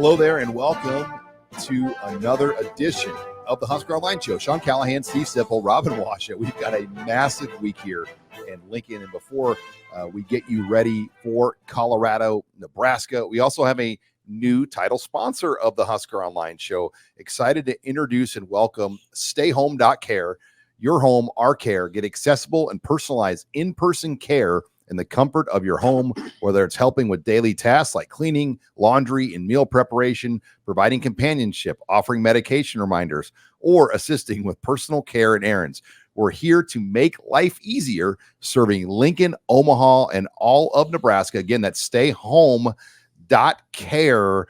Hello there, and welcome to another edition of the Husker Online Show. Sean Callahan, Steve Sipple, Robin Washa. We've got a massive week here in Lincoln, and before we get you ready for Colorado, Nebraska, we also have a new title sponsor of the Husker Online Show. Excited to introduce and welcome StayHome.Care. Your home, our care. Get accessible and personalized in-person care in the comfort of your home, whether it's helping with daily tasks like cleaning, laundry, and meal preparation, providing companionship, offering medication reminders, or assisting with personal care and errands. We're here to make life easier, serving Lincoln, Omaha, and all of Nebraska. Again, that's StayHome.Care.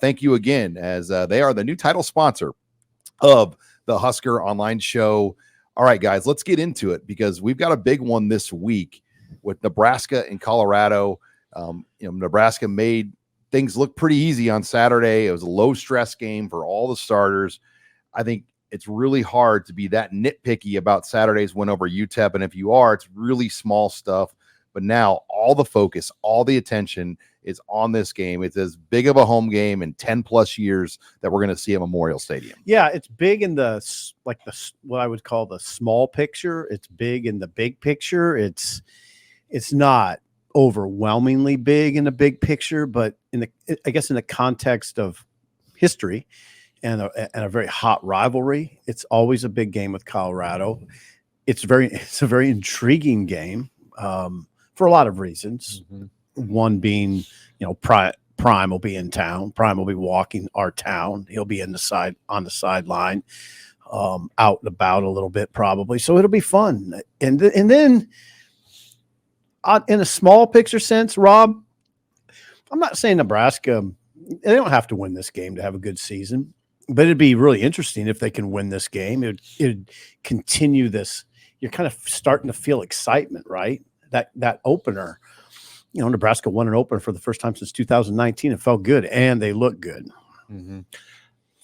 Thank you again, as they are the new title sponsor of the Husker Online Show. All right, guys, let's get into it because we've got a big one this week with Nebraska and Colorado. Nebraska made things look pretty easy on Saturday. It was a low-stress game for all the starters. I think it's really hard to be that nitpicky about Saturday's win over UTEP, and if you are, it's really small stuff. But now all the focus, all the attention is on this game. It's as big of a home game in 10-plus years that we're going to see at Memorial Stadium. Yeah, it's big in the what I would call the small picture. It's big in the big picture. It's not overwhelmingly big in the big picture, but I guess in the context of history and a very hot rivalry, it's always a big game with Colorado. It's a very intriguing game for a lot of reasons. Mm-hmm. One being, Prime will be in town. Prime will be walking our town. He'll be on the sideline, out and about a little bit probably. So it'll be fun. And then. In a small picture sense, Rob, I'm not saying Nebraska, they don't have to win this game to have a good season, but it'd be really interesting if they can win this game. It'd continue this. You're kind of starting to feel excitement, right? That opener, Nebraska won an opener for the first time since 2019. It felt good, and they look good. Mm-hmm.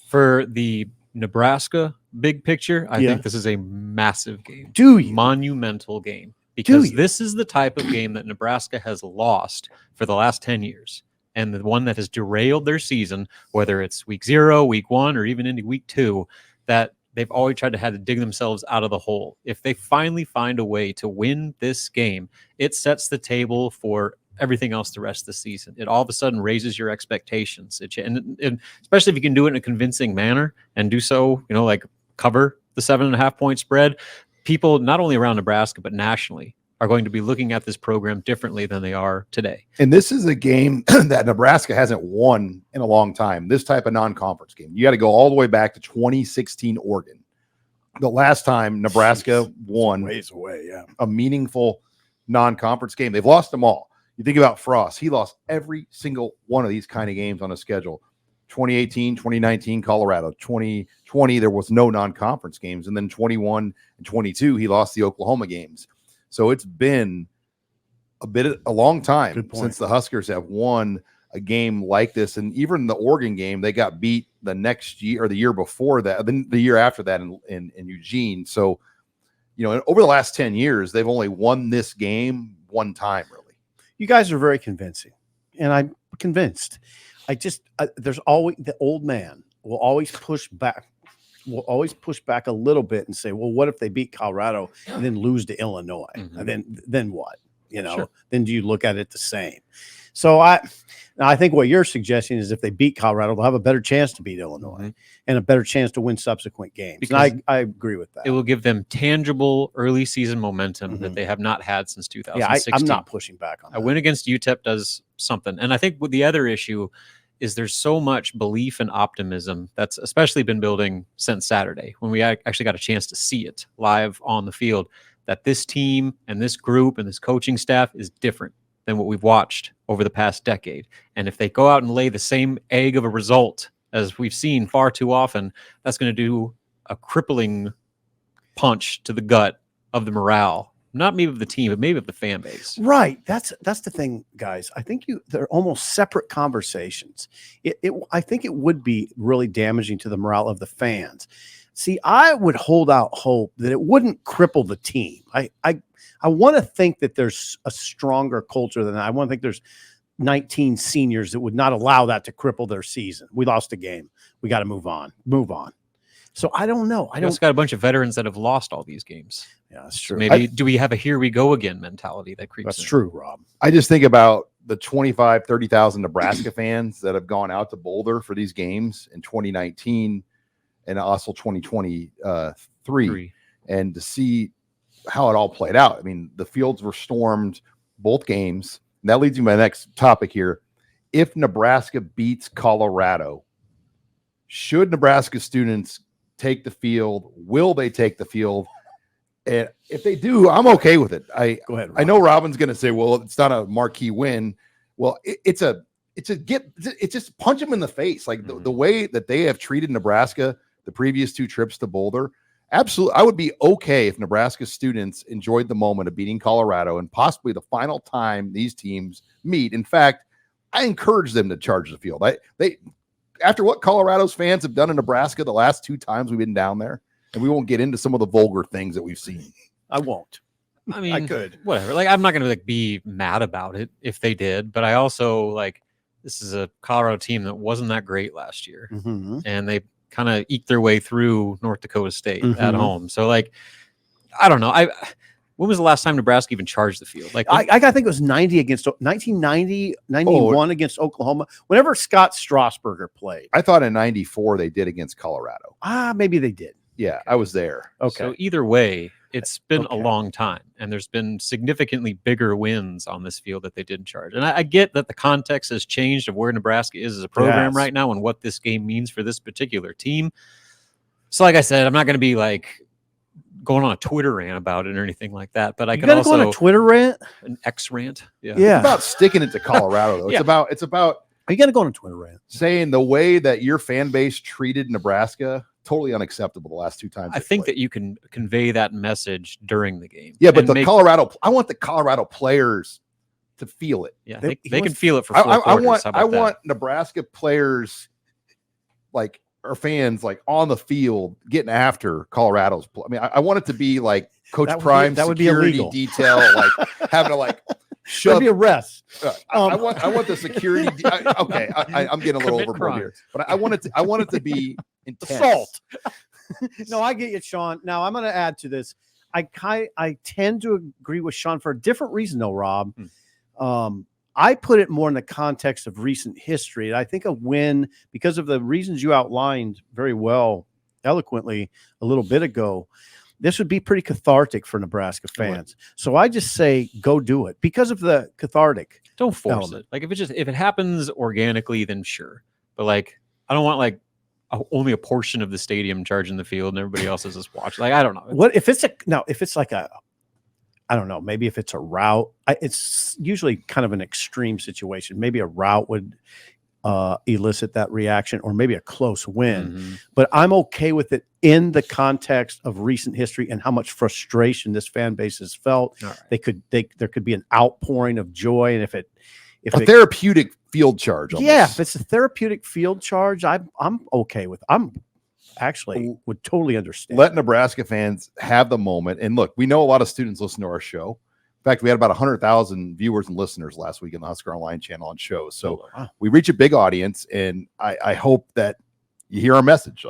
For the Nebraska big picture, I think this is a massive game. Monumental game. Because this is the type of game that Nebraska has lost for the last 10 years. And the one that has derailed their season, whether it's week 0, week 1, or even into week 2, that they've always tried to have to dig themselves out of the hole. If they finally find a way to win this game, it sets the table for everything else the rest of the season. It all of a sudden raises your expectations. And especially if you can do it in a convincing manner and do so, like cover the 7.5-point spread. People not only around Nebraska, but nationally are going to be looking at this program differently than they are today. And this is a game that Nebraska hasn't won in a long time, this type of non-conference game. You got to go all the way back to 2016 Oregon. The last time Nebraska won a meaningful non-conference game. They've lost them all. You think about Frost. He lost every single one of these kind of games on his schedule. 2018, 2019, Colorado. 2020, there was no non-conference games. And then 21 and 22, he lost the Oklahoma games. So it's been a long time since the Huskers have won a game like this. And even the Oregon game, they got beat the next year or the year before that, then the year after that in Eugene. So, over the last 10 years, they've only won this game one time, really. You guys are very convincing, and I'm convinced. There's always the old man will always push back a little bit and say, well, what if they beat Colorado and then lose to Illinois? Mm-hmm. And then what? Sure. Then do you look at it the same? So I think what you're suggesting is if they beat Colorado, they'll have a better chance to beat Illinois and a better chance to win subsequent games. And I agree with that. It will give them tangible early season momentum that they have not had since 2016. Yeah, I'm not pushing back on that. A win against UTEP does something. And I think with the other issue is there's so much belief and optimism that's especially been building since Saturday when we actually got a chance to see it live on the field, that this team and this group and this coaching staff is different than what we've watched over the past decade. And if they go out and lay the same egg of a result as we've seen far too often, that's going to do a crippling punch to the gut of the morale. Not maybe of the team, but maybe of the fan base. Right. That's the thing, guys. I think they're almost separate conversations. I think it would be really damaging to the morale of the fans. See, I would hold out hope that it wouldn't cripple the team. I want to think that there's a stronger culture than that. I want to think 19 seniors that would not allow that to cripple their season. We lost a game. We got to move on. So I don't know. I got a bunch of veterans that have lost all these games. Yeah, that's true. So maybe do we have a here we go again mentality that creeps in? That's true, Rob. I just think about the 25, 30,000 Nebraska fans that have gone out to Boulder for these games in 2019 and also 2023, and to see how it all played out. I mean, the fields were stormed both games. And that leads me to my next topic here. If Nebraska beats Colorado, should Nebraska students take the field? Will they take the field? And if they do, I'm okay with it. Go ahead, Rob. I know Robin's going to say, well, it's not a marquee win. Well, it's just punch them in the face. Like the way that they have treated Nebraska the previous 2 trips to Boulder. Absolutely. I would be okay if Nebraska students enjoyed the moment of beating Colorado and possibly the final time these teams meet. In fact, I encourage them to charge the field. They after what Colorado's fans have done in Nebraska the last 2 times we've been down there, and we won't get into some of the vulgar things that we've seen. I won't. I mean, I could. Whatever. Like, I'm not going to be mad about it if they did, but I also this is a Colorado team that wasn't that great last year, and they kind of eked their way through North Dakota State at home. So I don't know. When was the last time Nebraska even charged the field? I think it was 1990, 91 against Oklahoma. Whenever Scott Strasburger played. I thought in 94 they did against Colorado. Maybe they did. Yeah, I was there. Okay. So either way, it's been a long time, and there's been significantly bigger wins on this field that they didn't charge. And I get that the context has changed of where Nebraska is as a program right now and what this game means for this particular team. So like I said, I'm not going to be going on a Twitter rant about it or anything like that, but I can also go on a Twitter rant, an X rant. Yeah. It's about sticking it to Colorado though. It's about you got to go on a Twitter rant saying the way that your fan base treated Nebraska, totally unacceptable the last 2 times. I think that you can convey that message during the game. Yeah, but I want the Colorado players to feel it. Yeah, they can feel it for 4 quarters. I want Nebraska players or fans on the field getting after Colorado's. I mean, I want it to be like Coach Prime security detail, having to shove the arrest. I want the security. I'm getting a little overboard here, but I want it to be intense. Assault. No, I get you, Sean. Now I'm going to add to this. I tend to agree with Sean for a different reason, though, Rob. I put it more in the context of recent history. And I think a win, because of the reasons you outlined very well, eloquently a little bit ago, this would be pretty cathartic for Nebraska fans. So I just say, go do it because of the cathartic. Don't force it. If it happens organically, then sure. But I don't want only a portion of the stadium charging the field and everybody else is just watching. I don't know. What if it's I don't know, maybe if it's a route, it's usually kind of an extreme situation. Maybe a route would elicit that reaction, or maybe a close win. But I'm okay with it in the context of recent history and how much frustration this fan base has felt. Right. There could be an outpouring of joy, and if a therapeutic field charge. Almost. Yeah, if it's a therapeutic field charge, I'm okay with. Would totally understand. Let Nebraska fans have the moment. And look, we know a lot of students listen to our show. In fact, we had about 100,000 viewers and listeners last week in the Husker Online channel and shows. So we reach a big audience, and I hope that you hear our message.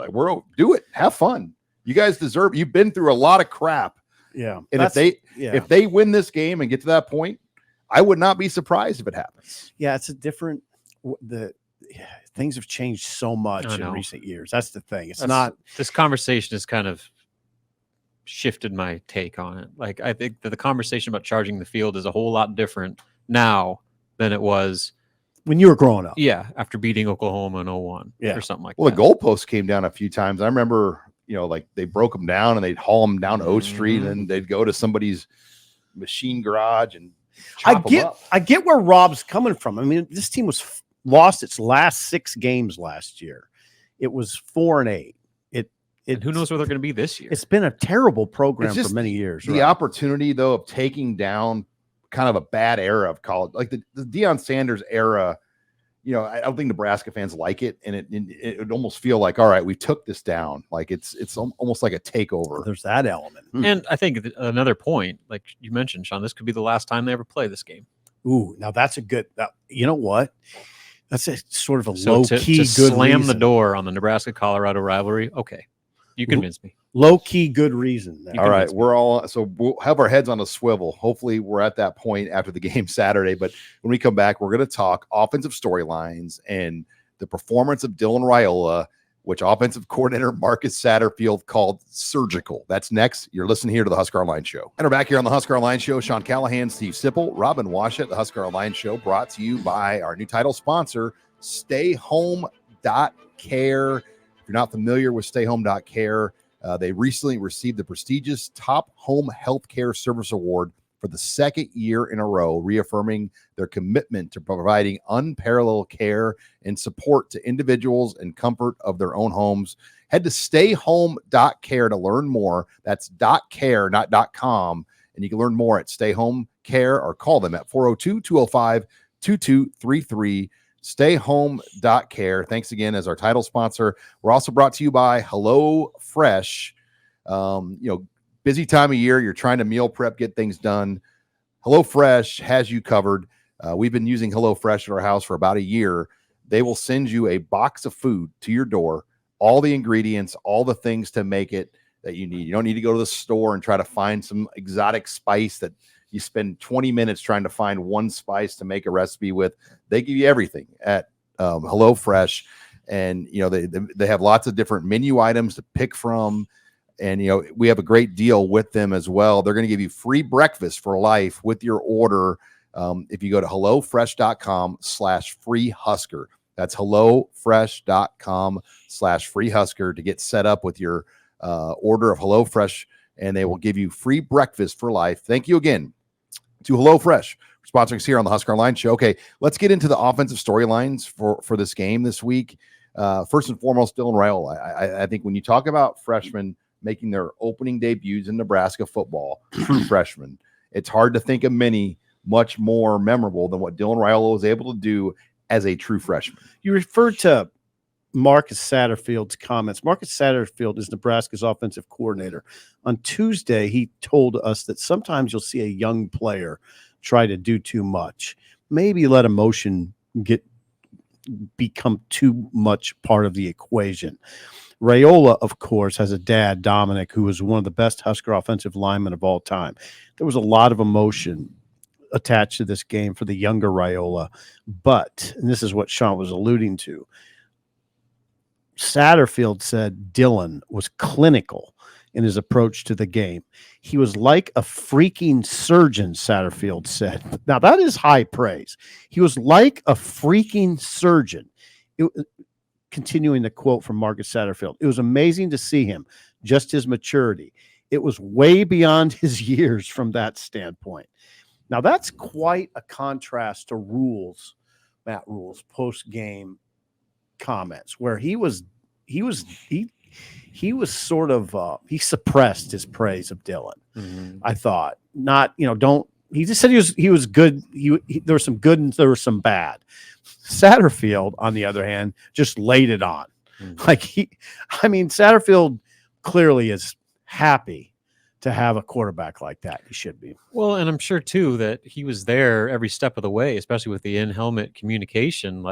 Do it. Have fun. You guys deserve. You've been through a lot of crap. Yeah. And if they win this game and get to that point, I would not be surprised if it happens. Yeah, it's a different. Things have changed so much in recent years. That's the thing. This conversation has kind of shifted my take on it. I think that the conversation about charging the field is a whole lot different now than it was when you were growing up. Yeah, after beating Oklahoma in 01 or something like that. Well, the goalposts came down a few times. I remember, they broke them down and they'd haul them down O Street, and then they'd go to somebody's machine garage and chop them up. I get where Rob's coming from. I mean, this team lost its last 6 games last year. It was 4-8. And who knows where they're going to be this year? It's been a terrible program for many years. The opportunity, though, of taking down kind of a bad era of college, like the Deion Sanders era. I don't think Nebraska fans like it, and it would almost feel like, all right, we took this down. It's almost like a takeover. There's that element. And I think another point, like you mentioned, Sean, this could be the last time they ever play this game. Ooh, now that's a good. You know what? That's a sort of a So low to key good slam the reason. door on the Nebraska-Colorado rivalry. Okay, you convinced me. Low key good reason. All right, we'll have our heads on a swivel. Hopefully, we're at that point after the game Saturday. But when we come back, we're going to talk offensive storylines and the performance of Dylan Raiola, which offensive coordinator Marcus Satterfield called surgical. That's next. You're listening here to the Husker Online Show. And we're back here on the Husker Online Show. Sean Callahan, Steve Sipple, Robin Washut, the Husker Online Show, brought to you by our new title sponsor, StayHome.Care. If you're not familiar with StayHome.Care, they recently received the prestigious Top Home Healthcare Service Award for the second year in a row, reaffirming their commitment to providing unparalleled care and support to individuals in comfort of their own homes. Head to StayHome.Care to learn more. That's .care, not .com. And you can learn more at StayHome.Care or call them at 402-205-2233. StayHome.Care. Thanks again as our title sponsor. We're also brought to you by HelloFresh. Busy time of year. You're trying to meal prep, get things done. HelloFresh has you covered. We've been using HelloFresh at our house for about a year. They will send you a box of food to your door, all the ingredients, all the things to make it that you need. You don't need to go to the store and try to find some exotic spice that you spend 20 minutes trying to find one spice to make a recipe with. They give you everything at HelloFresh. And, they have lots of different menu items to pick from. And, we have a great deal with them as well. They're going to give you free breakfast for life with your order. If you go to HelloFresh.com/freehusker. That's HelloFresh.com/freehusker to get set up with your order of HelloFresh, and they will give you free breakfast for life. Thank you again to HelloFresh for sponsoring us here on the Husker Online Show. Okay, let's get into the offensive storylines for this game this week. First and foremost, Dylan Raiola. I think when you talk about freshmen making their opening debuts in Nebraska football, true freshmen, it's hard to think of many much more memorable than what Dylan Raiola was able to do as a true freshman. You referred to Marcus Satterfield's comments. Marcus Satterfield is Nebraska's offensive coordinator. On Tuesday, he told us that sometimes you'll see a young player try to do too much. Maybe let emotion become too much part of the equation. Raiola, of course, has a dad, Dominic, who was one of the best Husker offensive linemen of all time. There was a lot of emotion attached to this game for the younger Raiola, but, and this is what Sean was alluding to, Satterfield said Dylan was clinical in his approach to the game. He was like a freaking surgeon, Satterfield said. Now, that is high praise. He was like a freaking surgeon. Continuing the quote from Marcus Satterfield, it was amazing to see him, just his maturity. It was way beyond his years from that standpoint. Now, that's quite a contrast to Matt Rule's post-game comments, where he sort of he suppressed his praise of Dylan. Mm-hmm. I thought he just said he was good. There was some good and there was some bad. Satterfield, on the other hand, just laid it on. Mm-hmm. Satterfield clearly is happy to have a quarterback like that. He should be. Well, and I'm sure too that he was there every step of the way, especially with the in-helmet communication.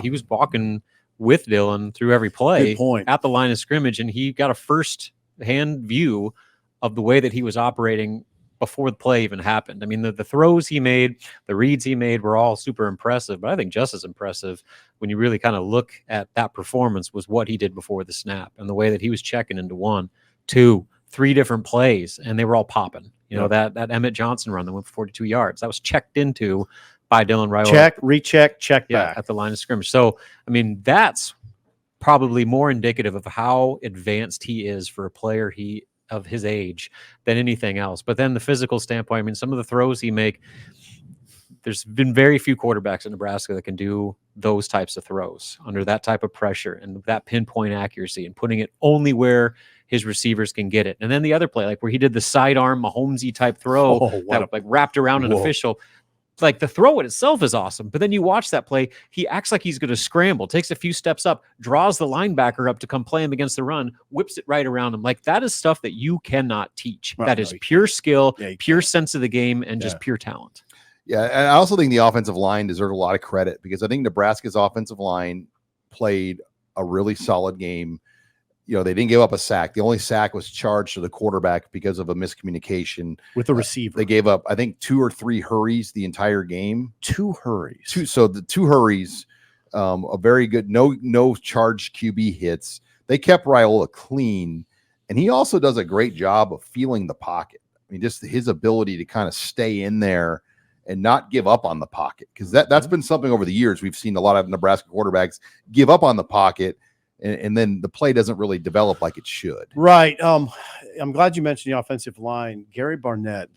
He was walking with Dylan through every play at the line of scrimmage, and he got a first-hand view of the way that he was operating before the play even happened. I mean, the throws he made, the reads he made were all super impressive, but I think just as impressive when you really kind of look at that performance was what he did before the snap and the way that he was checking into 1, 2, 3 different plays, and they were all popping. That Emmett Johnson run that went for 42 yards, that was checked into by Dylan Raiola. Check, recheck, check back at the line of scrimmage. So, that's probably more indicative of how advanced he is for a player of his age than anything else. But then the physical standpoint, some of the throws he make, there's been very few quarterbacks in Nebraska that can do those types of throws under that type of pressure and that pinpoint accuracy and putting it only where his receivers can get it. And then the other play, where he did the sidearm Mahomesy type throw that wrapped around an official. The throw in itself is awesome, but then you watch that play, he acts like he's going to scramble, takes a few steps up, draws the linebacker up to come play him against the run, whips it right around him. That is stuff that you cannot teach. That is pure skill, pure sense of the game, and just pure talent. Yeah, and I also think the offensive line deserved a lot of credit because I think Nebraska's offensive line played a really solid game. You know, they didn't give up a sack. The only sack was charged to the quarterback because of a miscommunication with the receiver. They gave up, I think, 2 or 3 hurries the entire game. 2 hurries. So the 2 hurries, a very good, no charged QB hits. They kept Raiola clean, and he also does a great job of feeling the pocket. I mean, just his ability to kind of stay in there and not give up on the pocket, because that's been something over the years. We've seen a lot of Nebraska quarterbacks give up on the pocket, and then the play doesn't really develop like it should. Right. I'm glad you mentioned the offensive line. Gary Barnett,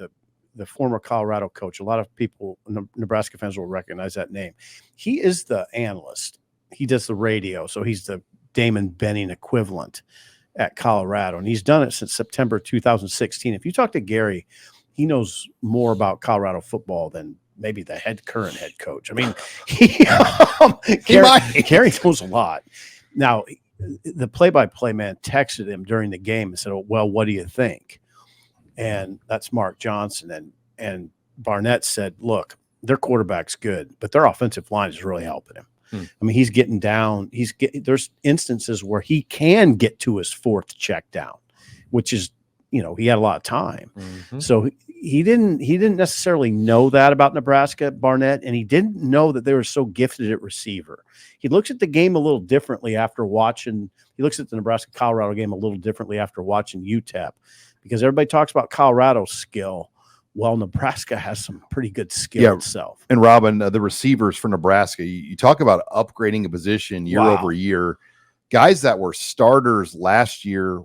the former Colorado coach, a lot of people, Nebraska fans will recognize that name. He is the analyst. He does the radio, so he's the Damon Benning equivalent at Colorado, and he's done it since September 2016. If you talk to Gary, he knows more about Colorado football than maybe the current head coach. I mean, Gary knows a lot. Now, the play-by-play man texted him during the game and said, well, what do you think? And that's Mark Johnson. And Barnett said, look, their quarterback's good, but their offensive line is really helping him. I mean, he's getting down. There's instances where he can get to his 4th check down, which is, he had a lot of time. So he didn't necessarily know that about Nebraska, Barnett, and he didn't know that they were so gifted at receiver. He looks at the game a little differently after watching. He looks at the Nebraska-Colorado game a little differently after watching UTEP, because everybody talks about Colorado's skill. Well, Nebraska has some pretty good skill itself. And Robin, the receivers for Nebraska, you talk about upgrading a position year over year. Guys that were starters last year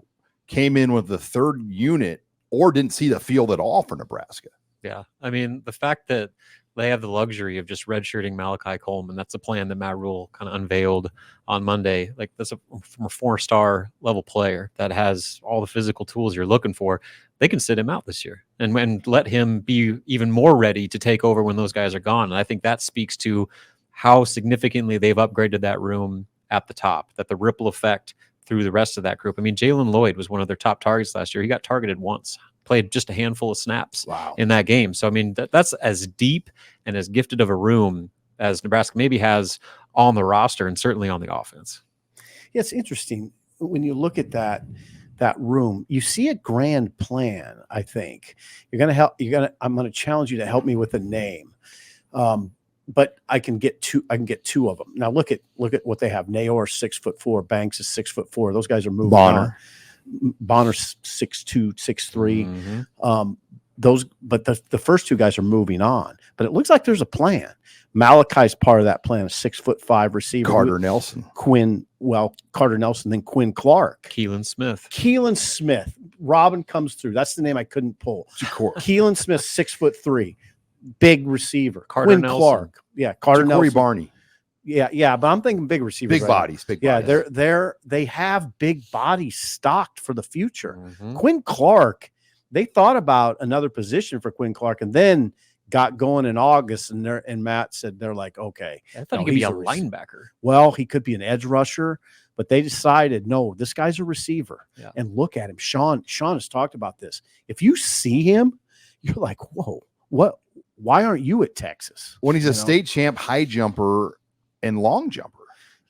came in with the 3rd unit or didn't see the field at all for Nebraska. Yeah. I mean, the fact that they have the luxury of just redshirting Malachi Coleman, that's a plan that Matt Rule kind of unveiled on Monday. Like, that's a 4-star level player that has all the physical tools you're looking for. They can sit him out this year and let him be even more ready to take over when those guys are gone. And I think that speaks to how significantly they've upgraded that room at the top, that the ripple effect through the rest of that group. I mean, Jalen Lloyd was one of their top targets last year. He got targeted once, played just a handful of snaps in that game. So, I mean, that's as deep and as gifted of a room as Nebraska maybe has on the roster and certainly on the offense. Yeah, it's interesting when you look at that room. You see a grand plan. I think I'm going to challenge you to help me with a name. But I can get 2 of them. Now look at what they have. Naor 6'4", Banks is 6'4". Those guys are moving Bonner. Bonner's 6'2", 6'3". But the first 2 guys are moving on. But it looks like there's a plan. Malachi's part of that plan, a 6'5" receiver. Carter Nelson, then Quinn Clark. Keelan Smith. Robin comes through. That's the name I couldn't pull. Keelan Smith, 6'3", big receiver. Quinn Clark. Yeah, Carter Nelson. Barney. Yeah, but I'm thinking big receivers. Big bodies. They have big bodies stocked for the future. Quinn Clark, they thought about another position for Quinn Clark and then got going in August, and Matt said they're like, okay. I thought he could be a linebacker. Well, he could be an edge rusher, but they decided, no, this guy's a receiver. Yeah. And look at him. Sean has talked about this. If you see him, you're like, whoa, what? Why aren't you at Texas? When he's a state champ high jumper and long jumper.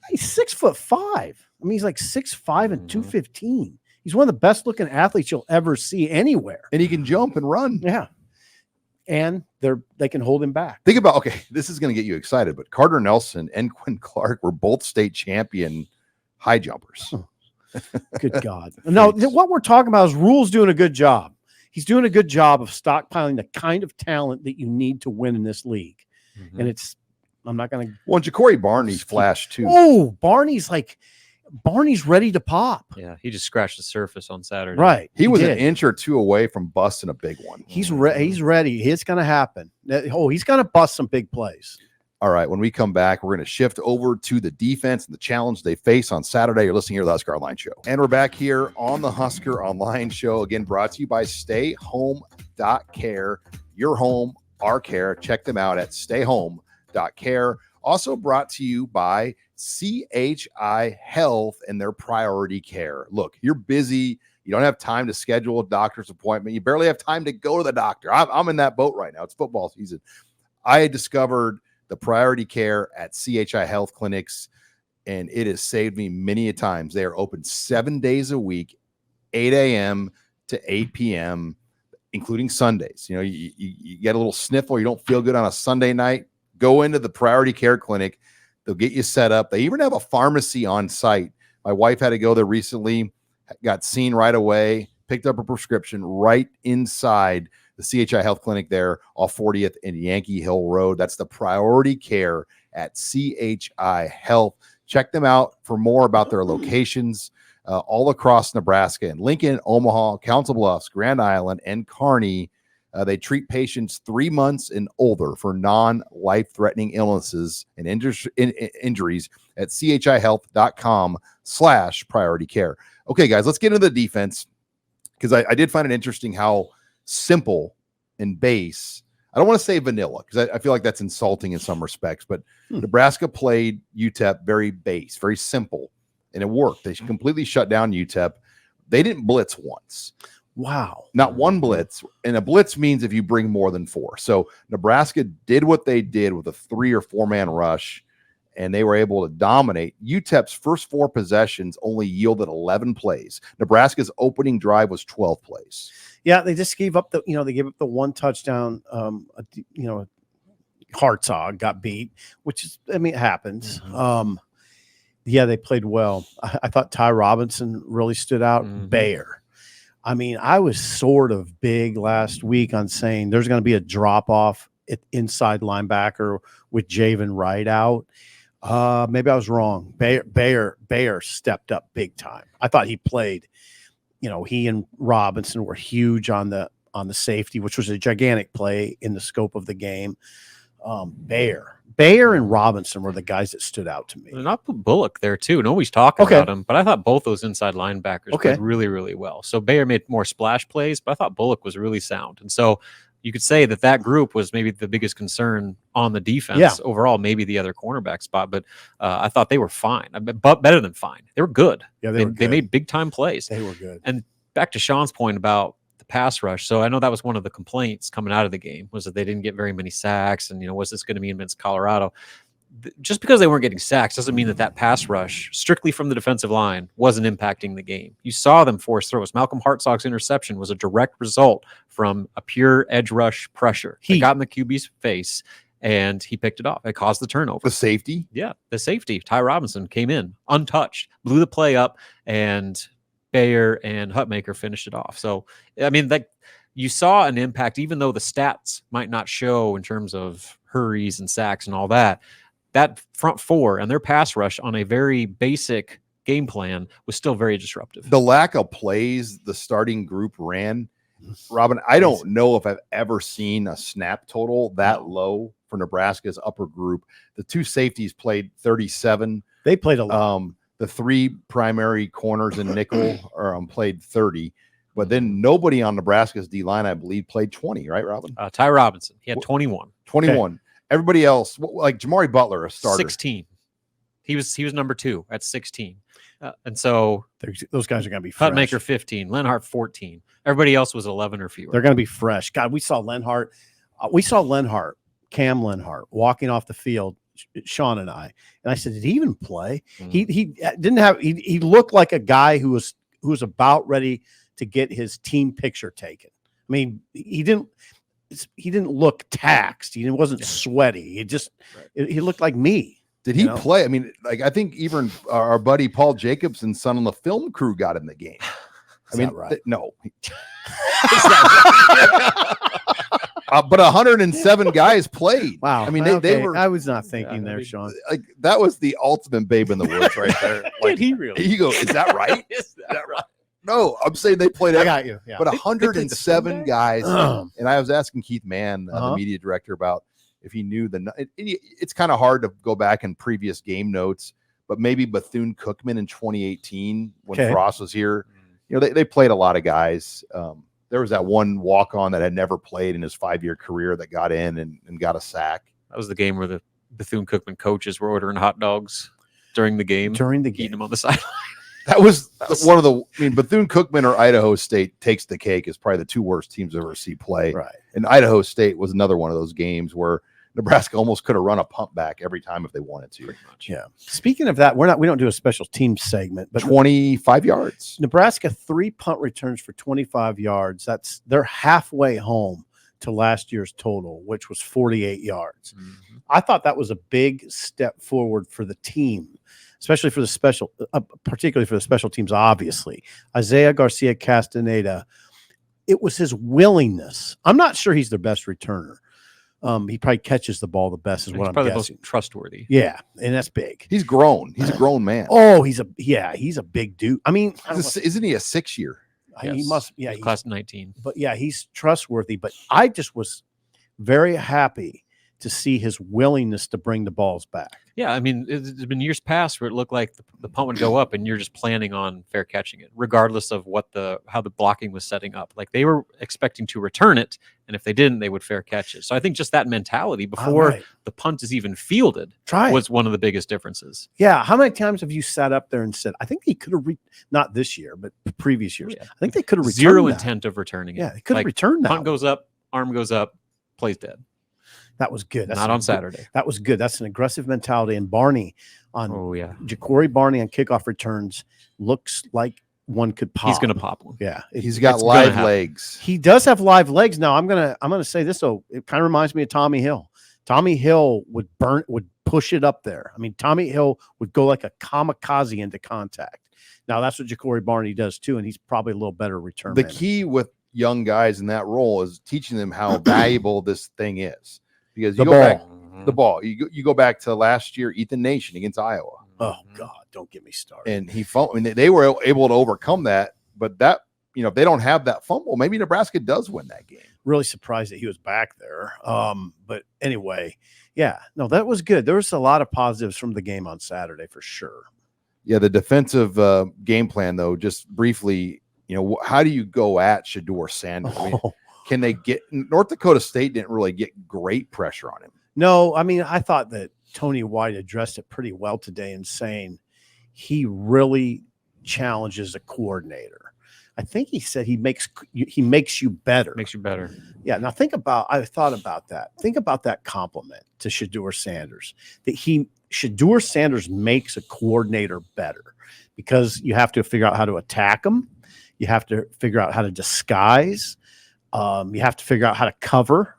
He's 6'5". I mean, he's like 6'5" and 215. He's one of the best looking athletes you'll ever see anywhere. And he can jump and run. Yeah. And they can hold him back. Think about, this is going to get you excited, but Carter Nelson and Quinn Clark were both state champion high jumpers. Good God. No, what we're talking about is Rule's doing a good job. He's doing a good job of stockpiling the kind of talent that you need to win in this league. And I'm not going to. Well, Ja'Cory Barney's flashed too. Oh, Barney's ready to pop. Yeah, he just scratched the surface on Saturday. Right. He was an inch or 2 away from busting a big one. He's ready. It's going to happen. He's going to bust some big plays. All right, when we come back, we're going to shift over to the defense and the challenge they face on Saturday. You're listening here to the Husker Online Show. And we're back here on the Husker Online Show, again, brought to you by StayHome.Care. Your home, our care. Check them out at StayHome.Care. Also brought to you by CHI Health and their priority care. Look, you're busy. You don't have time to schedule a doctor's appointment. You barely have time to go to the doctor. I'm in that boat right now. It's football season. I discovered the priority care at CHI Health Clinics, and it has saved me many a times. They are open 7 days a week, 8 a.m. to 8 p.m., including Sundays. You know, you get a little sniffle, you don't feel good on a Sunday night, go into the priority care clinic. They'll get you set up. They even have a pharmacy on site. My wife had to go there recently, got seen right away, picked up a prescription right inside the CHI Health Clinic there off 40th and Yankee Hill Road. That's the priority care at CHI Health. Check them out for more about their locations all across Nebraska, in Lincoln, Omaha, Council Bluffs, Grand Island, and Kearney. They treat patients 3 months and older for non-life-threatening illnesses and injuries at chihealth.com/priority care. Okay, guys, let's get into the defense, because I did find it interesting how simple and base. I don't want to say vanilla, because I feel like that's insulting in some respects, but Nebraska played UTEP very base, very simple, and it worked. They completely shut down UTEP. They didn't blitz once. Wow. Not one blitz. And a blitz means if you bring more than 4. So Nebraska did what they did with a 3 or 4 man rush, and they were able to dominate. UTEP's first 4 possessions only yielded 11 plays. Nebraska's opening drive was 12 plays. Yeah, they just gave up they gave up the 1 touchdown. Hartzog got beat, which is, it happens. Mm-hmm. Yeah, they played well. I thought Ty Robinson really stood out. Mm-hmm. Bayer. I was sort of big last week on saying there's going to be a drop off at inside linebacker with Javen Wright out. Maybe I was wrong. Bayer stepped up big time. I thought he played. He and Robinson were huge on the safety, which was a gigantic play in the scope of the game. Bayer and Robinson were the guys that stood out to me. And I put Bullock there too. Nobody's talking about him, but I thought both those inside linebackers played really, really well. So Bayer made more splash plays, but I thought Bullock was really sound. And so you could say that group was maybe the biggest concern on the defense overall, maybe the other cornerback spot. But I thought they were fine, but better than fine. They were good. Yeah, they made big time plays. They were good. And back to Sean's point about the pass rush. So I know that was one of the complaints coming out of the game, was that they didn't get very many sacks. And, was this going to mean against Colorado? Just because they weren't getting sacks doesn't mean that pass rush, strictly from the defensive line, wasn't impacting the game. You saw them force throws. Malcolm Hartzog's interception was a direct result from a pure edge rush pressure. He got in the QB's face, and he picked it off. It caused the turnover. The safety? Yeah, the safety. Ty Robinson came in untouched, blew the play up, and Bayer and Hutmaker finished it off. So, you saw an impact, even though the stats might not show in terms of hurries and sacks and all that. That front 4 and their pass rush on a very basic game plan was still very disruptive. The lack of plays the starting group ran, Robin, I don't know if I've ever seen a snap total that low for Nebraska's upper group. The 2 safeties played 37. They played a lot. The 3 primary corners and nickel played 30. But then nobody on Nebraska's D-line, I believe, played 20, right, Robin? Ty Robinson. He had 21. 21. Okay. Everybody else, like Jamari Butler, a starter. 16. He was number 2 at 16. And so those guys are going to be fresh. Hutmaker 15, Lenhart 14. Everybody else was 11 or fewer. They're going to be fresh. God, we saw Lenhart. Cam Lenhart, walking off the field, Sean and I said, did he even play? Mm-hmm. He didn't have. He looked like a guy who was about ready to get his team picture taken. He didn't look taxed. He wasn't sweaty. He looked like me. Did he play? I think even our buddy Paul Jacobson's son on the film crew got in the game. Right? No. But 107 guys played. Wow. They were. I was not thinking there, Sean. That was the ultimate babe in the woods right there. Did he really? You go, is that right? Is that right? No, I'm saying they played. I got you. Yeah. But 107 guys. And I was asking Keith Mann, the media director, about if he knew it's kind of hard to go back in previous game notes, but maybe Bethune-Cookman in 2018 when Frost was here, they played a lot of guys. There was that one walk-on that had never played in his 5-year career that got in and got a sack. That was the game where the Bethune-Cookman coaches were ordering hot dogs during the game. Eating them on the sideline. That was one of the. Bethune-Cookman or Idaho State takes the cake as probably the 2 worst teams I've ever seen play. Right. And Idaho State was another one of those games where Nebraska almost could have run a pump back every time if they wanted to. Pretty much. Yeah. Speaking of that, we don't do a special team segment, but 25 yards. Nebraska 3 punt returns for 25 yards. They're halfway home to last year's total, which was 48 yards. Mm-hmm. I thought that was a big step forward for the team, especially for the particularly for the special teams. Obviously, Isaiah Garcia Castaneda, it was his willingness. I'm not sure he's their best returner. He probably catches the ball the best, is what I'm probably guessing. the most trustworthy. Yeah, and that's big. He's grown. He's a grown man. Oh, he's a big dude. I mean, Isn't he a 6-year? He Yes. must. Yeah, He's class 19. but yeah, he's trustworthy. But I just was very happy to see his willingness to bring the balls back. Yeah, I mean, it's been years past where it looked like the punt would go up and you're just planning on fair catching it, regardless of how the blocking was setting up. Like they were expecting to return it, and if they didn't, they would fair catch it. So I think just that mentality before the punt is even fielded was one of the biggest differences. Yeah, how many times have you sat up there and said, "I think he could have not this year, but previous years. I think they could have returned Zero that. intent of returning it. Yeah, they could have returned that. Punt goes up, arm goes up, plays dead. That was good. That's not on Saturday. That was good. That's an aggressive mentality. And Barney Ja'Cory Barney on kickoff returns looks like one could pop. He's going to pop one. Yeah, he's got live legs. He does have live legs. Now I'm gonna say this though. It kind of reminds me of Tommy Hill. Tommy Hill would push it up there. I mean, Tommy Hill would go like a kamikaze into contact. Now that's what Ja'Cory Barney does too, and he's probably a little better return. The key with young guys in that role is teaching them how valuable this thing is. Because you the ball. You go back to last year, Ethan Nation against Iowa. Oh God, don't get me started. And they were able to overcome that. But that, if they don't have that fumble, maybe Nebraska does win that game. Really surprised that he was back there. But anyway, yeah, no, that was good. There was a lot of positives from the game on Saturday for sure. Yeah, the defensive game plan though, just briefly, how do you go at Shedeur Sanders? I mean, can they get North Dakota State didn't really get great pressure on him. No, I mean, I thought that Tony White addressed it pretty well today in saying he really challenges a coordinator. I think he said he makes you better. Makes you better. Yeah. Now I thought about that. Think about that compliment to Shedeur Sanders, that Shedeur Sanders makes a coordinator better, because you have to figure out how to attack him. You have to figure out how to disguise. You have to figure out how to cover.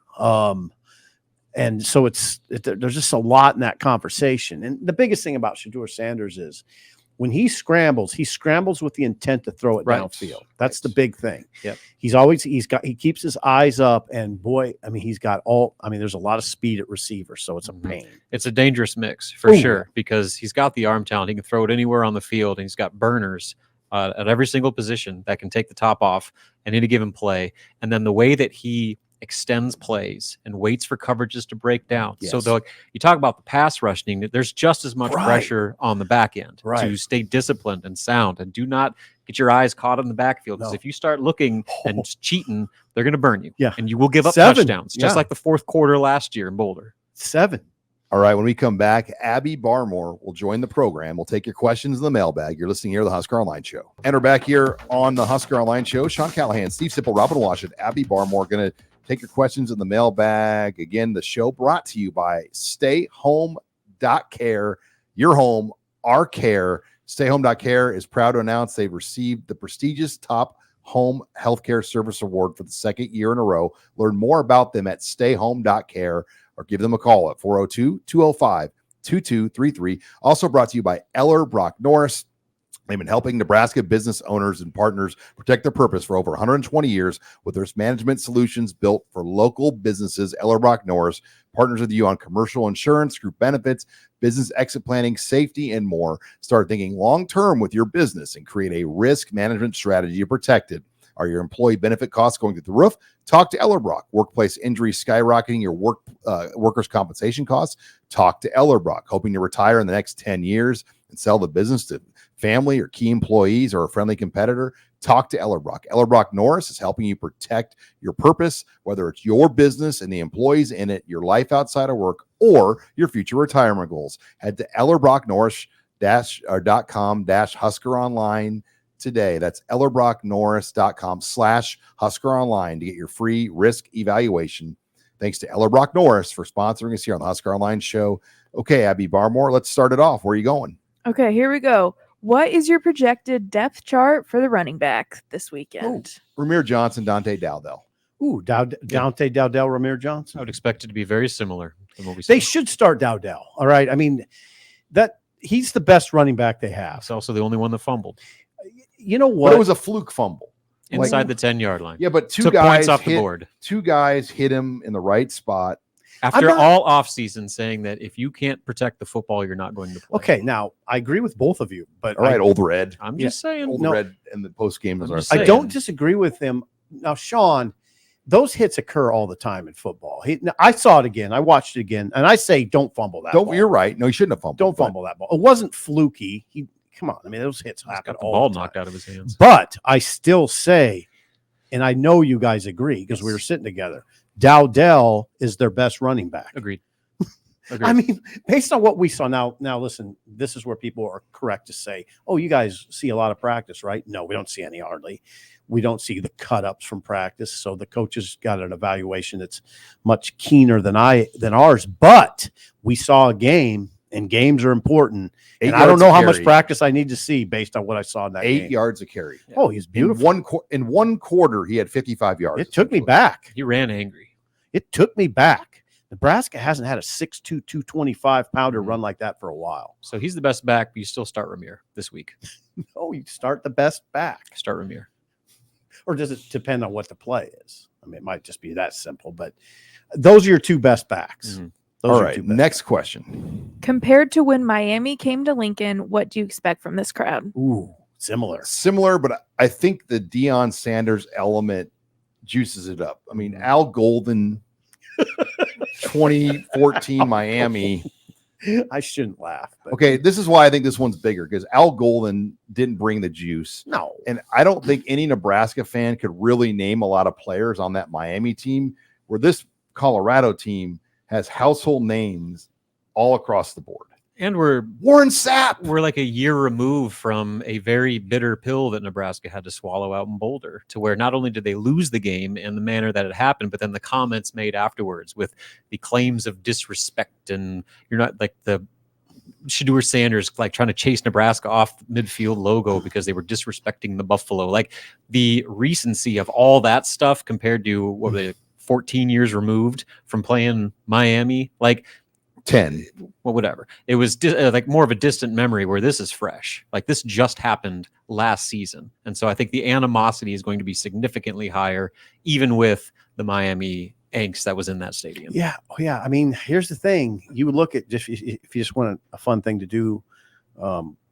And so there's just a lot in that conversation. And the biggest thing about Shedeur Sanders is when he scrambles with the intent to throw it downfield. That's the big thing. Yep. He keeps his eyes up, and boy, I mean, there's a lot of speed at receiver, so it's a pain. It's a dangerous mix for sure, because he's got the arm talent. He can throw it anywhere on the field, and he's got burners at every single position that can take the top off at any given play. And then the way that he extends plays and waits for coverages to break down. Yes. So you talk about the pass rushing, there's just as much pressure on the back end to stay disciplined and sound, and do not get your eyes caught in the backfield. Because if you start looking and cheating, they're going to burn you. Yeah. And you will give up touchdowns, just like the fourth quarter last year in Boulder. 7. All right, when we come back, Abby Barmore will join the program. We'll take your questions in the mailbag. You're listening here to the Husker Online Show. And we're back here on the Husker Online Show. Sean Callahan, Steve Sipple, Robin Washington, Abby Barmore going to take your questions in the mailbag. Again, the show brought to you by StayHome.Care. Your home, our care. StayHome.Care is proud to announce they've received the prestigious Top Home Healthcare Service Award for the second year in a row. Learn more about them at StayHome.Care, or give them a call at 402-205-2233. Also brought to you by Ellerbrock-Norris. They've been helping Nebraska business owners and partners protect their purpose for over 120 years with risk management solutions built for local businesses. Ellerbrock-Norris partners with you on commercial insurance, group benefits, business exit planning, safety, and more. Start thinking long-term with your business and create a risk management strategy to protect it. Are your employee benefit costs going through the roof? Talk to Ellerbrock. Workplace injuries skyrocketing your workers' compensation costs? Talk to Ellerbrock. Hoping to retire in the next 10 years and sell the business to family or key employees or a friendly competitor? Talk to Ellerbrock. Ellerbrock-Norris is helping you protect your purpose, whether it's your business and the employees in it, your life outside of work, or your future retirement goals. Head to ellerbrock-norris.com/HuskerOnline today. That's ellerbrocknorris.com/HuskerOnline to get your free risk evaluation. Thanks to Ellerbrock-Norris for sponsoring us here on the Husker Online show. Okay, Abby Barmore, let's start it off. Where are you going? Okay, here we go. What is your projected depth chart for the running back this weekend? Ramir Johnson, Dante Dowdell. Ooh, Dante Dowdell, Ramir Johnson. I would expect it to be very similar than what we saw. They should start Dowdell. All right. I mean, he's the best running back they have. It's also the only one that fumbled. You know what? But it was a fluke fumble. Inside the 10-yard line. Yeah, but Took points off the board. Two guys hit him in the right spot. After all offseason saying that if you can't protect the football, you're not going to play. Okay, now I agree with both of you, but all right, Old Red. I'm just saying. Old Red in the post game was our. I don't disagree with him. Now, Sean, those hits occur all the time in football. I saw it again. I watched it again, and I say don't fumble that ball. You're right. No, he shouldn't have fumbled. Don't fumble that ball. It wasn't fluky. Come on. I mean, those hits happen all ball the time. Knocked out of his hands. But I still say, and I know you guys agree because we were sitting together, Dowdell is their best running back. Agreed. I mean, based on what we saw now, listen, this is where people are correct to say, oh, you guys see a lot of practice, right? No, we don't see any hardly. We don't see the cut-ups from practice. So the coaches got an evaluation that's much keener than ours. But we saw a game, and games are important. And I don't know how much practice I need to see based on what I saw in that game. 8 yards of carry. Oh, he's beautiful. In one quarter, he had 55 yards. It took me back. He ran angry. It took me back. Nebraska hasn't had a 6'2", 225-pounder run like that for a while. So he's the best back, but you still start Ramir this week. No, you start the best back. Start Ramir. Or does it depend on what the play is? I mean, it might just be that simple, but those are your two best backs. Mm-hmm. All right, next question. Compared to when Miami came to Lincoln, what do you expect from this crowd? Ooh, similar, but I think the Deion Sanders element juices it up. I mean, Al Golden, 2014 Miami. I shouldn't laugh. Okay, this is why I think this one's bigger because Al Golden didn't bring the juice. No. And I don't think any Nebraska fan could really name a lot of players on that Miami team where this Colorado team has household names all across the board. And we're Warren Sapp. We're like a year removed from a very bitter pill that Nebraska had to swallow out in Boulder, to where not only did they lose the game in the manner that it happened, but then the comments made afterwards with the claims of disrespect, and you're not like the Shedeur Sanders like trying to chase Nebraska off the midfield logo because they were disrespecting the Buffalo. Like the recency of all that stuff compared to what were they, 14 years removed from playing Miami, like 10. Well, whatever. It was like more of a distant memory, where this is fresh. Like this just happened last season. And so I think the animosity is going to be significantly higher, even with the Miami angst that was in that stadium. Yeah. Oh, yeah. I mean, here's the thing. You would look at if you just want a fun thing to do,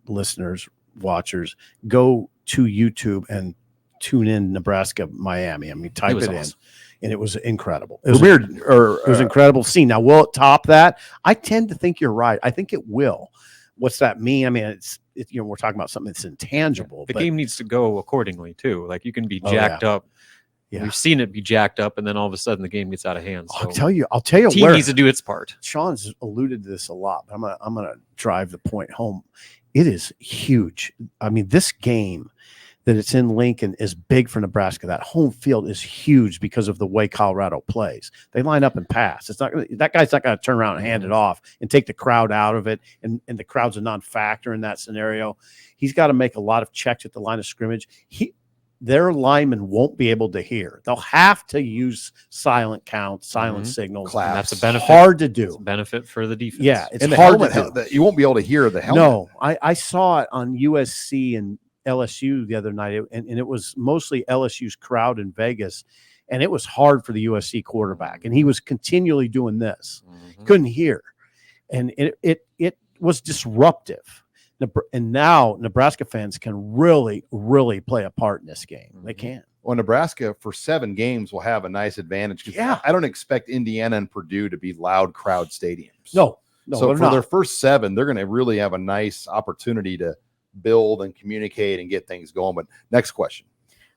listeners, watchers, go to YouTube and tune in Nebraska, Miami. I mean, type it in. And it was incredible. It was weird, it was incredible to see. Now, will it top that? I tend to think you're right. I think it will. What's that mean? I mean, it's we're talking about something that's intangible. The game needs to go accordingly too. Like you can be jacked up. Yeah. We've seen it be jacked up, and then all of a sudden the game gets out of hand. So I'll tell you. Team needs to do its part. Sean's alluded to this a lot, but I'm gonna drive the point home. It is huge. I mean, this game that it's in Lincoln is big for Nebraska. That home field is huge because of the way Colorado plays. They line up and pass. It's not that guy's not going to turn around and hand it off and take the crowd out of it. And the crowd's a non-factor in that scenario. He's got to make a lot of checks at the line of scrimmage. Their linemen won't be able to hear. They'll have to use silent counts, silent signals. And that's a benefit. Hard to do. It's a benefit for the defense. Yeah, it's and hard to do. You won't be able to hear the helmet. No, I saw it on USC and LSU the other night, and it was mostly LSU's crowd in Vegas, and it was hard for the USC quarterback, and he was continually doing this. Couldn't hear, and it was disruptive. And now Nebraska fans can really play a part in this game. They can. Well, Nebraska for 7 games will have a nice advantage. Yeah, I don't expect Indiana and Purdue to be loud crowd stadiums. No, so for their first 7, they're going to really have a nice opportunity to build and communicate and get things going. But next question.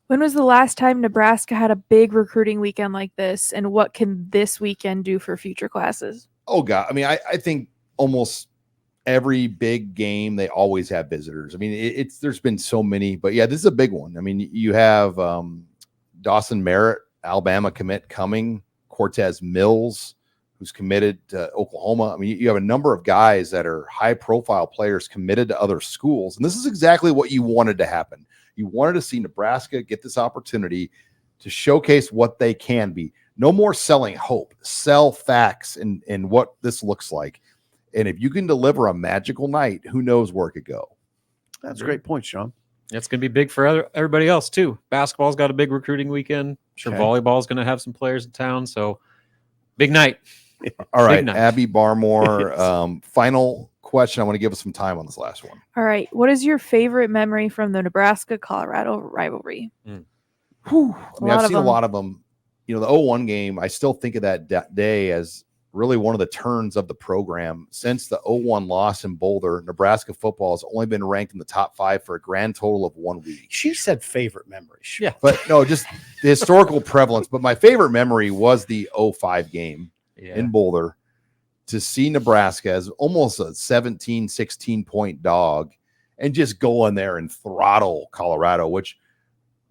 When was the last time Nebraska had a big recruiting weekend like this? And what can this weekend do for future classes? Oh, God. I mean, I think almost every big game, they always have visitors. I mean, there's been so many. But, yeah, this is a big one. I mean, you have Dawson Merritt, Alabama commit, coming. Cortez Mills, who's committed to Oklahoma. I mean, you have a number of guys that are high-profile players committed to other schools, and this is exactly what you wanted to happen. You wanted to see Nebraska get this opportunity to showcase what they can be. No more selling hope. Sell facts and what this looks like. And if you can deliver a magical night, who knows where it could go. That's a great point, Sean. It's going to be big for everybody else, too. Basketball's got a big recruiting weekend. I'm sure volleyball's going to have some players in town. So, big night. All right, Abby Barmore, final question. I want to give us some time on this last one. All right. What is your favorite memory from the Nebraska-Colorado rivalry? Whew. I mean, I've seen a lot of them. You know, the 0-1 game, I still think of that day as really one of the turns of the program. Since the 0-1 loss in Boulder, Nebraska football has only been ranked in the top 5 for a grand total of 1 week. She said favorite memories. Yeah. But no, just the historical prevalence. But my favorite memory was the 0-5 game in Boulder, to see Nebraska as almost a 17, 16-point dog and just go in there and throttle Colorado, which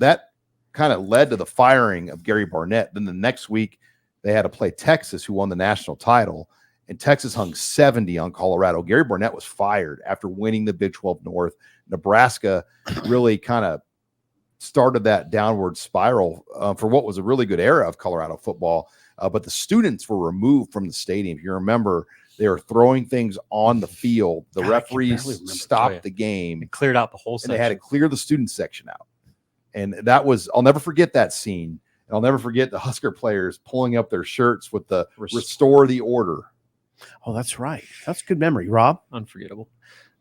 that kind of led to the firing of Gary Barnett. Then the next week, they had to play Texas, who won the national title, and Texas hung 70 on Colorado. Gary Barnett was fired after winning the Big 12 North. Nebraska really kind of started that downward spiral for what was a really good era of Colorado football. But the students were removed from the stadium. If you remember, they were throwing things on the field. The referees stopped the game. And cleared out the whole section. And they had to clear the student section out. And that was, I'll never forget that scene. And I'll never forget the Husker players pulling up their shirts with the restore the order. Oh, that's right. That's a good memory, Rob. Unforgettable.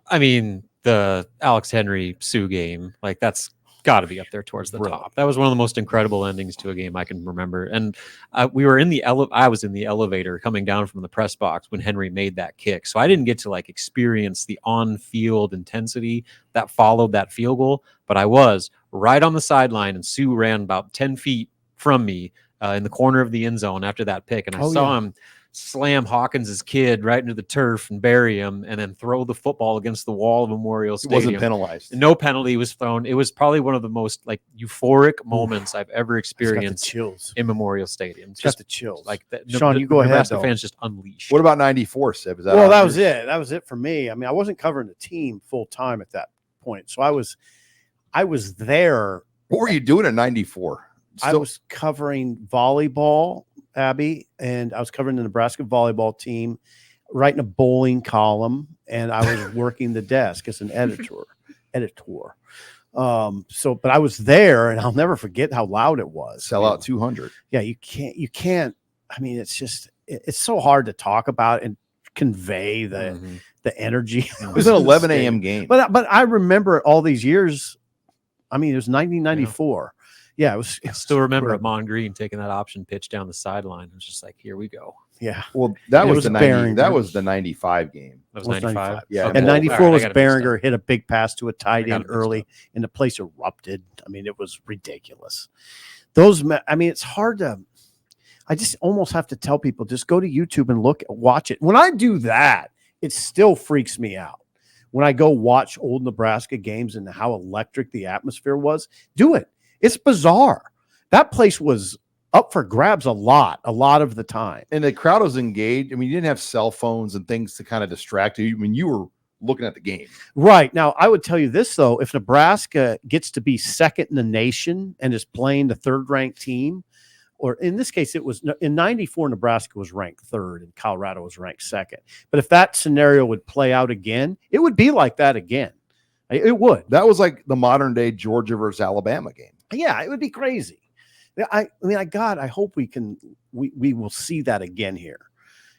I mean, the Alex Henry Sioux game, like that's got to be up there towards the top. That was one of the most incredible endings to a game I can remember. And we were in the I was in the elevator coming down from the press box when Henry made that kick. So I didn't get to like experience the on-field intensity that followed that field goal, but I was right on the sideline and Sioux ran about 10 feet from me in the corner of the end zone after that pick. And I saw him slam Hawkins's kid right into the turf and bury him and then throw the football against the wall of Memorial Stadium. He wasn't penalized. No penalty was thrown. It was probably one of the most like euphoric moments I've ever experienced in Memorial Stadium. It's just the chills. Like Sean, you go ahead. Nebraska fans just unleashed. What about 94, Sib? Is that well, that was it. That was it for me. I mean, I wasn't covering the team full time at that point. So I was there. What were you doing in 94? I was covering volleyball, Abby, and I was covering the Nebraska volleyball team, writing a bowling column, and I was working the desk as an editor. But I was there, and I'll never forget how loud it was. Sell out 200. Yeah, you can't. I mean, it's so hard to talk about and convey the energy. It was an 11 a.m. game. But I remember all these years. I mean, it was 1994. Yeah, I still remember Mon Green taking that option pitch down the sideline. It was just like, here we go. Yeah. Well, that was the 90. That was the 95 game. That was 95. Yeah. And 94 was Behringer hit a big pass to a tight end early, and the place erupted. I mean, it was ridiculous. It's hard to. I just almost have to tell people, just go to YouTube and watch it. When I do that, it still freaks me out. When I go watch old Nebraska games and how electric the atmosphere was, do it. It's bizarre. That place was up for grabs a lot of the time. And the crowd was engaged. I mean, you didn't have cell phones and things to kind of distract you. I mean, you were looking at the game. Right. Now, I would tell you this, though. If Nebraska gets to be second in the nation and is playing the third-ranked team, or in this case, it was in 94, Nebraska was ranked third and Colorado was ranked second. But if that scenario would play out again, it would be like that again. It would. That was like the modern day Georgia versus Alabama game. Yeah, it would be crazy. I hope we will see that again here.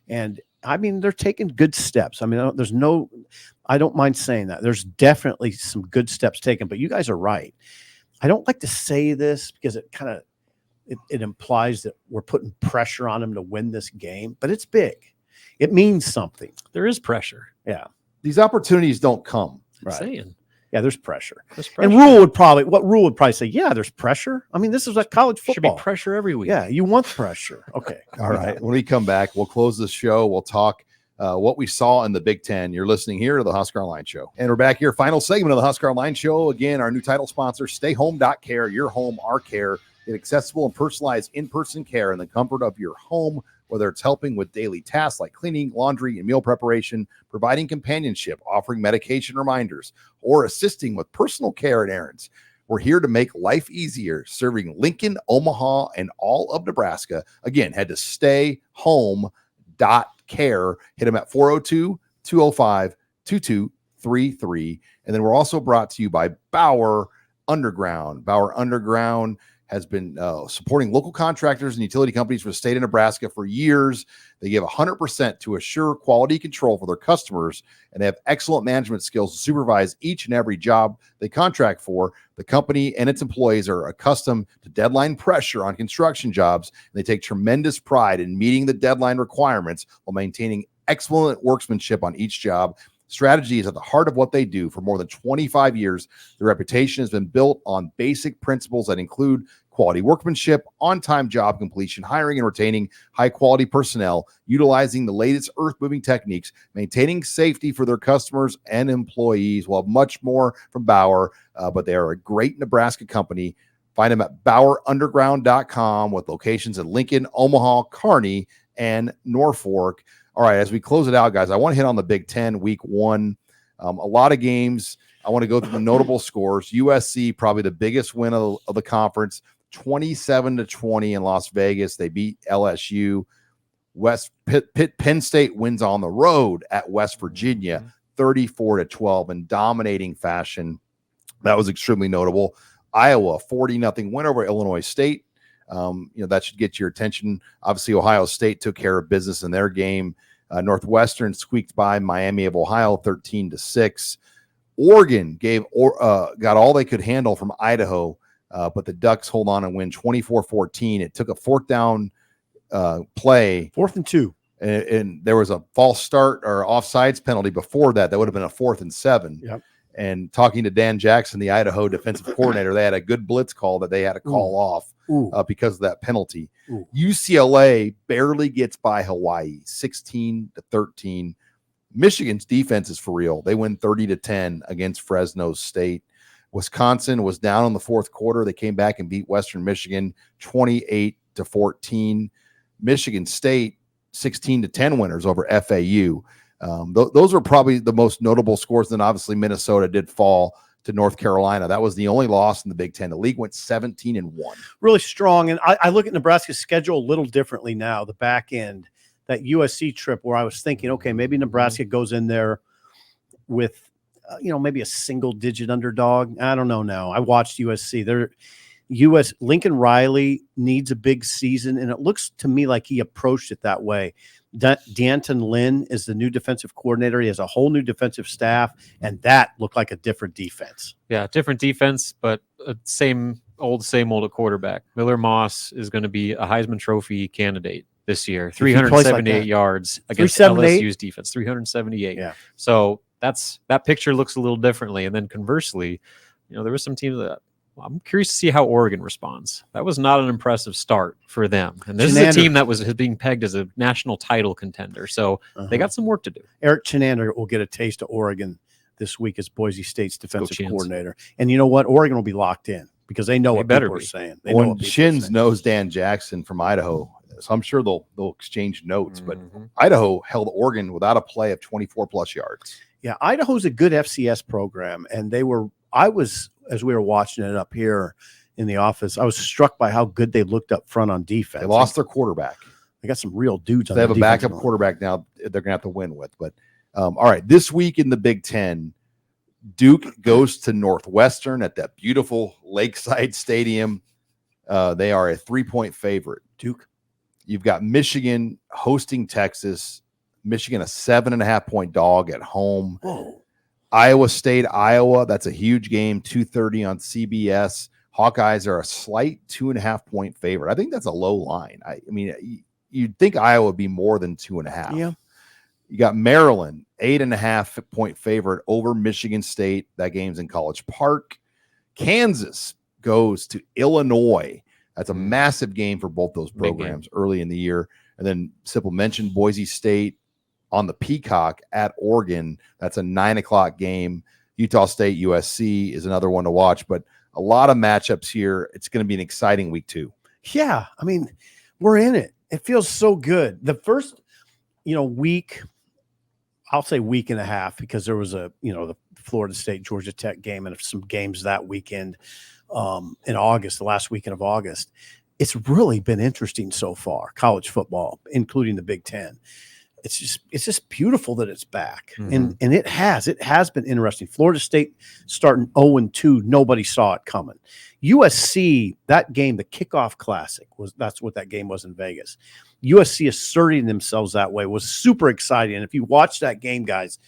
And I mean, they're taking good steps. I mean, I don't mind saying that. There's definitely some good steps taken, but you guys are right. I don't like to say this because it kind of, it implies that we're putting pressure on them to win this game, but it's big. It means something. There is pressure. Yeah. These opportunities don't come. Right. Saying. Yeah, there's pressure. And Rule would probably say, yeah, there's pressure. I mean, this is like college football. Should be pressure every week. Yeah, you want pressure. Okay. All right. When we come back, we'll close the show. We'll talk what we saw in the Big Ten. You're listening here to the Husker Online Show. And we're back here. Final segment of the Husker Online Show. Again, our new title sponsor, StayHome.Care. Your home, our care. Get accessible and personalized in-person care in the comfort of your home, whether it's helping with daily tasks like cleaning, laundry, and meal preparation, providing companionship, offering medication reminders, or assisting with personal care and errands. We're here to make life easier, serving Lincoln, Omaha, and all of Nebraska. Again, head to StayHome.Care. Hit them at 402-205-2233. And then we're also brought to you by Bauer Underground. Bauer Underground has been supporting local contractors and utility companies for the state of Nebraska for years. They give 100% to assure quality control for their customers, and they have excellent management skills to supervise each and every job they contract for. The company and its employees are accustomed to deadline pressure on construction jobs, and they take tremendous pride in meeting the deadline requirements while maintaining excellent workmanship on each job. Strategy is at the heart of what they do. For more than 25 years, their reputation has been built on basic principles that include quality workmanship, on-time job completion, hiring and retaining high-quality personnel, utilizing the latest earth-moving techniques, maintaining safety for their customers and employees. We'll have much more from Bauer, but they are a great Nebraska company. Find them at BauerUnderground.com with locations in Lincoln, Omaha, Kearney, and Norfolk. All right, as we close it out, guys, I want to hit on the Big Ten week one. A lot of games. I want to go through the notable scores. USC, probably the biggest win of the conference, 27-20 in Las Vegas. They beat LSU. Penn State wins on the road at West Virginia, 34-12 in dominating fashion. That was extremely notable. Iowa, 40-0 win over Illinois State. That should get your attention. Obviously, Ohio State took care of business in their game. Northwestern squeaked by Miami of Ohio 13-6. Oregon got all they could handle from Idaho, but the Ducks hold on and win 24-14. It took a fourth down play. 4th and 2. And there was a false start or offsides penalty before that. That would have been a 4th and 7. Yep. And talking to Dan Jackson, the Idaho defensive coordinator, they had a good blitz call that they had to call off because of that penalty. UCLA barely gets by Hawaii, 16-13. Michigan's defense is for real. They win 30-10 against Fresno State. Wisconsin was down in the fourth quarter. They came back and beat Western Michigan 28-14. Michigan State 16-10 winners over FAU. Those were probably the most notable scores. Then obviously Minnesota did fall to North Carolina. That was the only loss in the Big Ten. The league went 17-1. Really strong. And I look at Nebraska's schedule a little differently now, the back end. That USC trip where I was thinking, okay, maybe Nebraska goes in there with, maybe a single-digit underdog. I don't know now. I watched USC. Lincoln Riley needs a big season, and it looks to me like he approached it that way. D'Anton Lynn is the new defensive coordinator. He has a whole new defensive staff, and that looked like a different defense. Yeah, different defense, but same old at quarterback. Miller Moss is going to be a Heisman Trophy candidate this year. 378 yards against LSU's defense. 378. Yeah. So that picture looks a little differently. And then conversely, there were some teams that I'm curious to see how Oregon responds. That was not an impressive start for them. And this is a team that was being pegged as a national title contender. So they got some work to do. Eric Chinander will get a taste of Oregon this week as Boise State's defensive coordinator. And you know what? Oregon will be locked in because they know what people are saying. Shins knows Dan Jackson from Idaho, so I'm sure they'll exchange notes. But Idaho held Oregon without a play of 24+ yards. Yeah, Idaho's a good FCS program, and as we were watching it up here in the office, I was struck by how good they looked up front on defense. They lost their quarterback. They got some real dudes. They have a backup quarterback now they're going to have to win with. But all right, this week in the Big Ten, Duke goes to Northwestern at that beautiful Lakeside Stadium. They are a 3-point favorite. Duke. You've got Michigan hosting Texas. Michigan a 7.5-point dog at home. Whoa. Iowa State, Iowa. That's a huge game. 2:30 on CBS. Hawkeyes are a slight 2.5-point favorite. I think that's a low line. I mean, you'd think Iowa would be more than 2.5. Yeah. You got Maryland, 8.5-point favorite over Michigan State. That game's in College Park. Kansas goes to Illinois. That's a massive game for both those programs early in the year. And then Sipple mentioned Boise State on the Peacock at Oregon. That's a 9:00 game. Utah State, USC is another one to watch, but a lot of matchups here. It's going to be an exciting week 2. Yeah. I mean, we're in it. It feels so good. The first, week, I'll say week and a half, because there was the Florida State, Georgia Tech game and some games that weekend in August, the last weekend of August. It's really been interesting so far, college football, including the Big Ten. It's just beautiful that it's back. And it has been interesting. Florida State starting 0-2, nobody saw it coming. USC, that game, the kickoff classic, that's what that game was in Vegas. USC asserting themselves that way was super exciting. And if you watch that game, guys,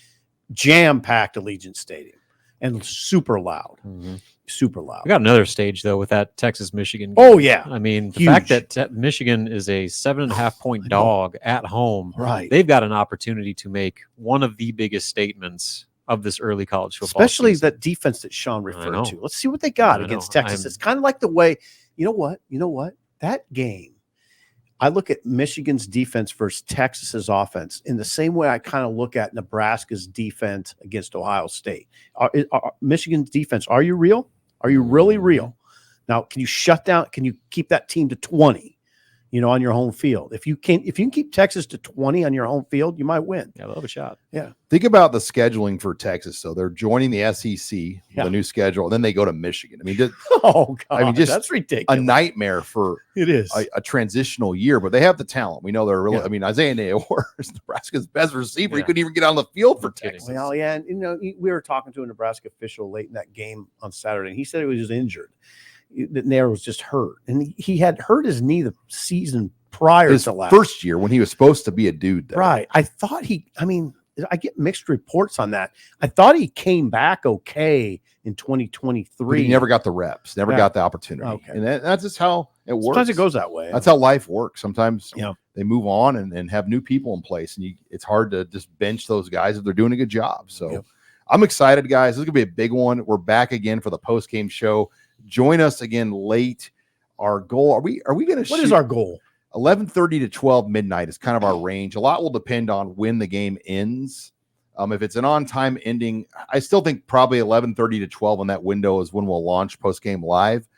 jam-packed Allegiant Stadium and super loud. Super loud. We got another stage though with that Texas-Michigan game. Oh yeah. I mean, the Huge. fact that Michigan is a 7.5 point dog at home, right? They've got an opportunity to make one of the biggest statements of this early college football especially season. That defense that Sean referred to. Let's see what they got against Texas. It's kind of like the way, you know what? That game, I look at Michigan's defense versus Texas's offense in the same way I kind of look at Nebraska's defense against Ohio State. Michigan's defense, are you real? Are you really real? Now, can you shut down? Can you keep that team to 20, on your home field? If you can keep Texas to 20 on your home field, you might win. Yeah, they'll have a shot. Yeah. Think about the scheduling for Texas. So they're joining the SEC, the new schedule, and then they go to Michigan. I mean, just that's ridiculous. A nightmare for it is a transitional year, but they have the talent. We know they're really. I mean, Isaiah Neyor is Nebraska's best receiver. He couldn't even get on the field for Texas. Well, yeah, and we were talking to a Nebraska official late in that game on Saturday, and he said he was just injured. That Nair was just hurt, and he had hurt his knee the season prior his to last first year when he was supposed to be a dude. Though. Right. I thought I get mixed reports on that. I thought he came back okay in 2023. But he never got the reps, never got the opportunity. Okay. And that's just how it works. Sometimes it goes that way. That's how life works. Sometimes they move on and have new people in place, and it's hard to just bench those guys if they're doing a good job. So I'm excited, guys. This is going to be a big one. We're back again for the post-game show. Join us again late. Our goal, are we going to What is our goal? 11:30 to 12 midnight is kind of our range. A lot will depend on when the game ends. If it's an on-time ending, I still think probably 11:30 to 12 in that window is when we'll launch post-game live.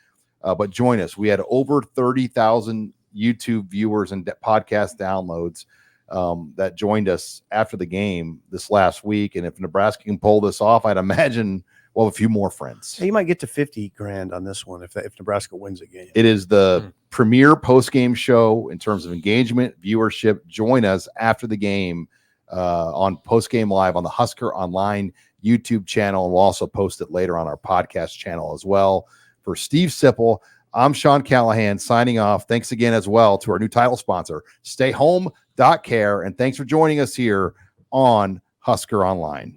But join us. We had over 30,000 YouTube viewers and podcast downloads that joined us after the game this last week. And if Nebraska can pull this off, I'd imagine we'll have a few more friends. Hey, you might get to 50 grand on this one if Nebraska wins a game. It is the premier post-game show in terms of engagement, viewership. Join us after the game on post-game live on the HuskerOnline YouTube channel, and we'll also post it later on our podcast channel as well. For Steve Sipple, I'm Sean Callahan signing off. Thanks again as well to our new title sponsor, StayHome.Care, and thanks for joining us here on Husker Online.